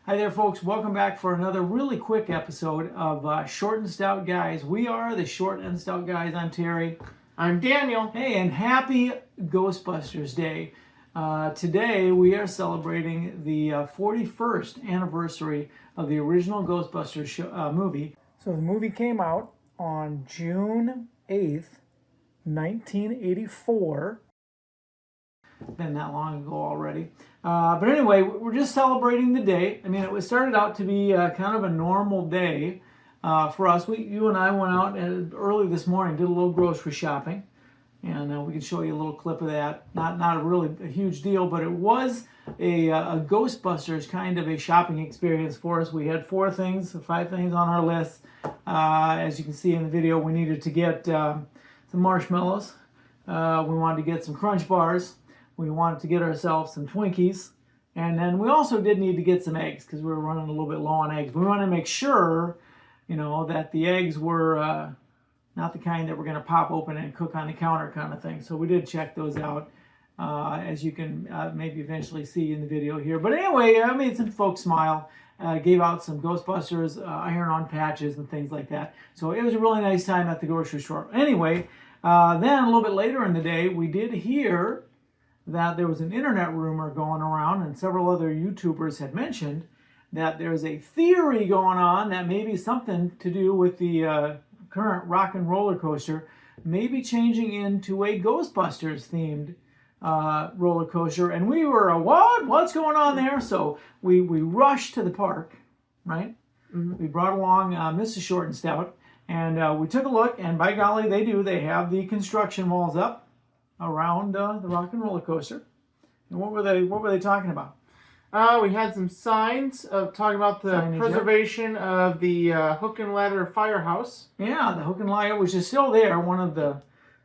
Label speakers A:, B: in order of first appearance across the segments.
A: Hi there, folks. Welcome back for another really quick episode of Short and Stout Guys. We are the Short and Stout Guys. I'm Terry.
B: I'm Daniel.
A: Hey, and happy Ghostbusters Day. Today we are celebrating the 41st anniversary of the original Ghostbusters movie. So the movie came out on June 8th, 1984. Been that long ago already. But anyway, we're just celebrating the day. I mean, it started out to be kind of a normal day for us. You and I went out early this morning, did a little grocery shopping, and we can show you a little clip of that. Not a huge deal, but it was a Ghostbusters kind of a shopping experience for us. We had 5 things on our list. As you can see in the video, we needed to get some marshmallows. We wanted to get some Crunch bars. We wanted to get ourselves some Twinkies, and then we also did need to get some eggs because we were running a little bit low on eggs. We wanted to make sure, that the eggs were not the kind that we're going to pop open and cook on the counter kind of thing. So we did check those out, as you can maybe eventually see in the video here. But anyway, I made some folks smile, gave out some Ghostbusters iron-on patches and things like that. So it was a really nice time at the grocery store. Anyway, then a little bit later in the day, we did hear that there was an internet rumor going around, and several other YouTubers had mentioned that there's a theory going on that maybe something to do with the current rock and roller coaster maybe changing into a Ghostbusters themed roller coaster. And we were, what's going on there? So we rushed to the park, right? Mm-hmm. We brought along Mrs. Short and Stout, and we took a look, and by golly, they have the construction walls up around the rock and roller coaster. And what were they talking about?
B: We had some signs of talking about the preservation of the hook and ladder firehouse.
A: Yeah, the hook and ladder, which is still there, one of the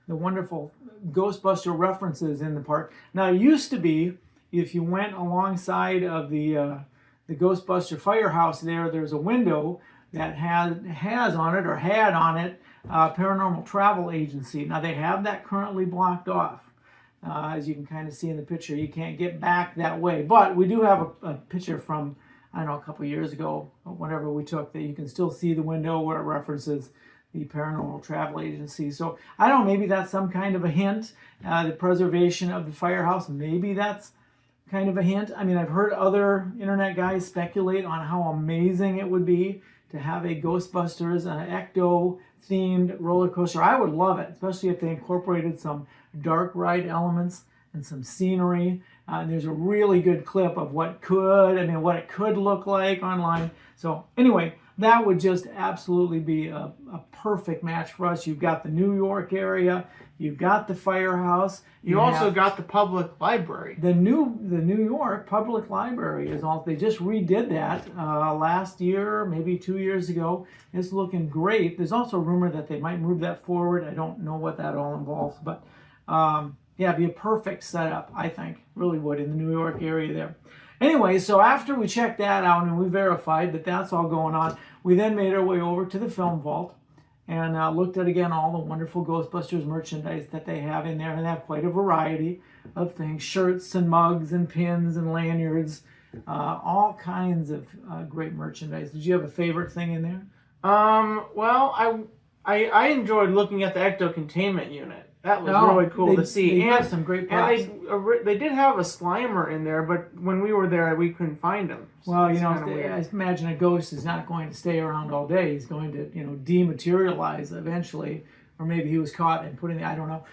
A: wonderful Ghostbuster references in the park. Now, it used to be, if you went alongside of the Ghostbuster firehouse there's a window that had on it Paranormal Travel Agency. Now they have that currently blocked off. As you can kind of see in the picture, you can't get back that way. But we do have a picture from, I don't know, a couple of years ago, or whatever we took, that you can still see the window where it references the Paranormal Travel Agency. So I don't know, maybe that's some kind of a hint. The preservation of the firehouse, maybe that's kind of a hint. I mean, I've heard other internet guys speculate on how amazing it would be to have a Ghostbusters, an Ecto-themed roller coaster. I would love it, especially if they incorporated some dark ride elements and some scenery. And there's a really good clip of what it could look like online. So anyway, that would just absolutely be a perfect match for us. You've got the New York area, you've got the firehouse.
B: You also got the public library.
A: The New York Public Library is all. They just redid that last year, maybe 2 years ago. It's looking great. There's also a rumor that they might move that forward. I don't know what that all involves, but yeah, it'd be a perfect setup, I think. Really would, in the New York area there. Anyway, so after we checked that out and we verified that that's all going on, we then made our way over to the film vault and looked at, again, all the wonderful Ghostbusters merchandise that they have in there. And they have quite a variety of things, shirts and mugs and pins and lanyards, all kinds of great merchandise. Did you have a favorite thing in there?
B: Well, I enjoyed looking at the Ecto containment unit. That was really cool to see.
A: They have some great props.
B: And they did have a Slimer in there, but when we were there, we couldn't find him. So
A: well, I imagine a ghost is not going to stay around all day. He's going to, dematerialize eventually, or maybe he was caught and put in. I don't know.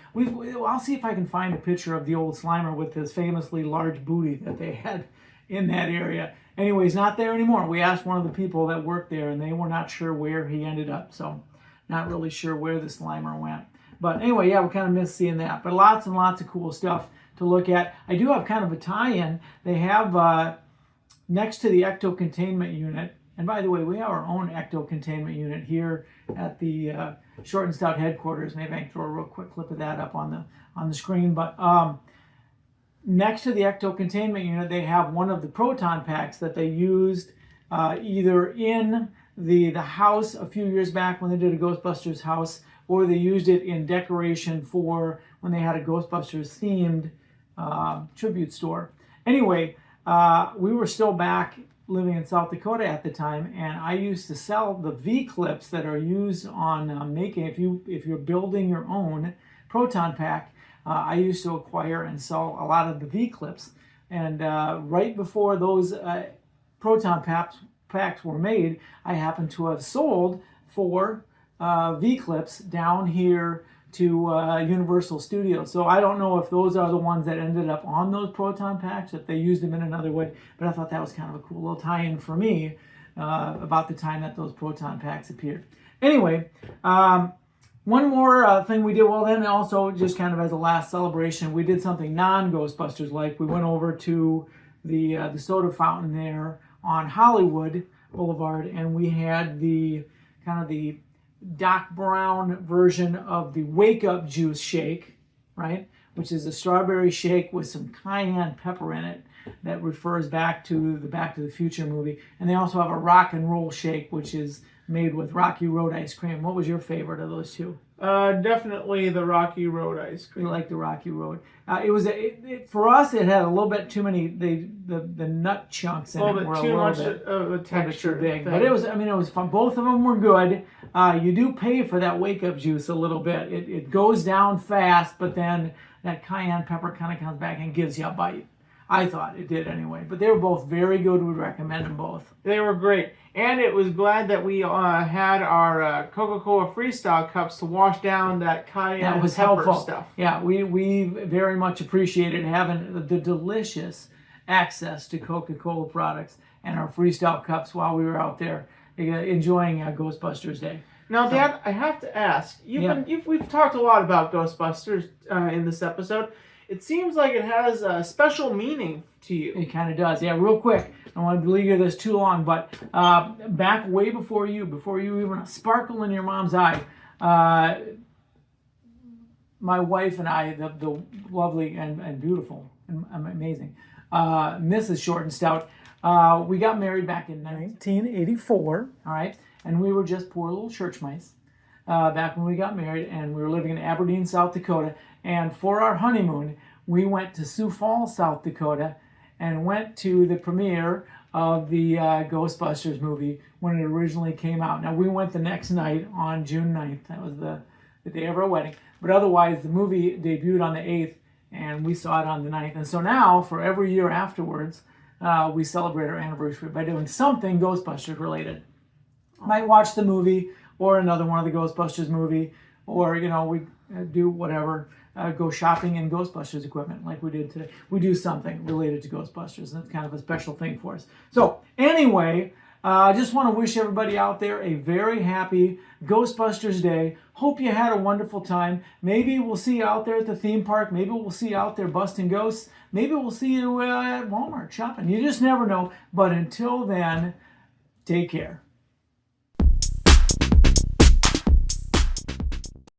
A: I'll see if I can find a picture of the old Slimer with his famously large booty that they had in that area. Anyway, he's not there anymore. We asked one of the people that worked there, and they were not sure where he ended up. So, not really sure where the Slimer went. But anyway, yeah, we kind of missed seeing that. But lots and lots of cool stuff to look at. I do have kind of a tie-in. They have next to the Ecto containment unit, and by the way, we have our own Ecto containment unit here at the Short and Stout headquarters. Maybe I can throw a real quick clip of that up on the screen. But next to the Ecto containment unit, they have one of the proton packs that they used either in the house a few years back when they did a Ghostbusters house, or they used it in decoration for when they had a Ghostbusters themed tribute store. Anyway, we were still back living in South Dakota at the time, and I used to sell the V clips that are used on making. If you're building your own proton pack, I used to acquire and sell a lot of the V clips. And right before those proton packs were made, I happened to have sold 4 V clips down here to Universal Studios. So I don't know if those are the ones that ended up on those proton packs, if they used them in another way, but I thought that was kind of a cool little tie-in for me about the time that those proton packs appeared. Anyway, one more thing we did, well then also just kind of as a last celebration, we did something non-Ghostbusters like. We went over to the soda fountain there on Hollywood Boulevard, and we had the kind of the Doc Brown version of the Wake Up Juice shake, right? Which is a strawberry shake with some cayenne pepper in it that refers back to the Back to the Future movie. And they also have a rock and roll shake, which is made with Rocky Road ice cream. What was your favorite of those two?
B: Definitely the Rocky Road ice cream.
A: We like the Rocky Road. It was for us. It had a little bit too many the nut chunks in it.
B: A little bit too much of a texture.
A: Too big, but it was. I mean, it was fun. Both of them were good. You do pay for that Wake Up Juice a little bit. It goes down fast, but then that cayenne pepper kind of comes back and gives you a bite. I thought it did anyway. But they were both very good. We'd recommend them both.
B: They were great. And it was glad that we had our Coca-Cola Freestyle cups to wash down that cayenne
A: that was
B: pepper
A: helpful
B: stuff.
A: Yeah, we very much appreciated having the delicious access to Coca-Cola products and our Freestyle cups while we were out there enjoying Ghostbusters Day.
B: Now, Dad, I have to ask. We've talked a lot about Ghostbusters in this episode. It seems like it has a special meaning to you.
A: It kind of does. Yeah, real quick. I don't want to leave this too long, but back way before you even a sparkle in your mom's eye, my wife and I, the lovely and beautiful and amazing Mrs. Short and Stout, we got married back in 1984, all right? And we were just poor little church mice back when we got married, and we were living in Aberdeen, South Dakota. And for our honeymoon, we went to Sioux Falls, South Dakota, and went to the premiere of the Ghostbusters movie when it originally came out. Now, we went the next night on June 9th. That was the day of our wedding. But otherwise, the movie debuted on the 8th, and we saw it on the 9th. And so now, for every year afterwards, we celebrate our anniversary by doing something Ghostbusters related. Might watch the movie or another one of the Ghostbusters movie, or, we do whatever. Go shopping in Ghostbusters equipment like we did today. We do something related to Ghostbusters. That's kind of a special thing for us. So anyway, I just want to wish everybody out there a very happy Ghostbusters Day. Hope you had a wonderful time. Maybe we'll see you out there at the theme park. Maybe we'll see you out there busting ghosts. Maybe we'll see you at Walmart shopping. You just never know. But until then, take care.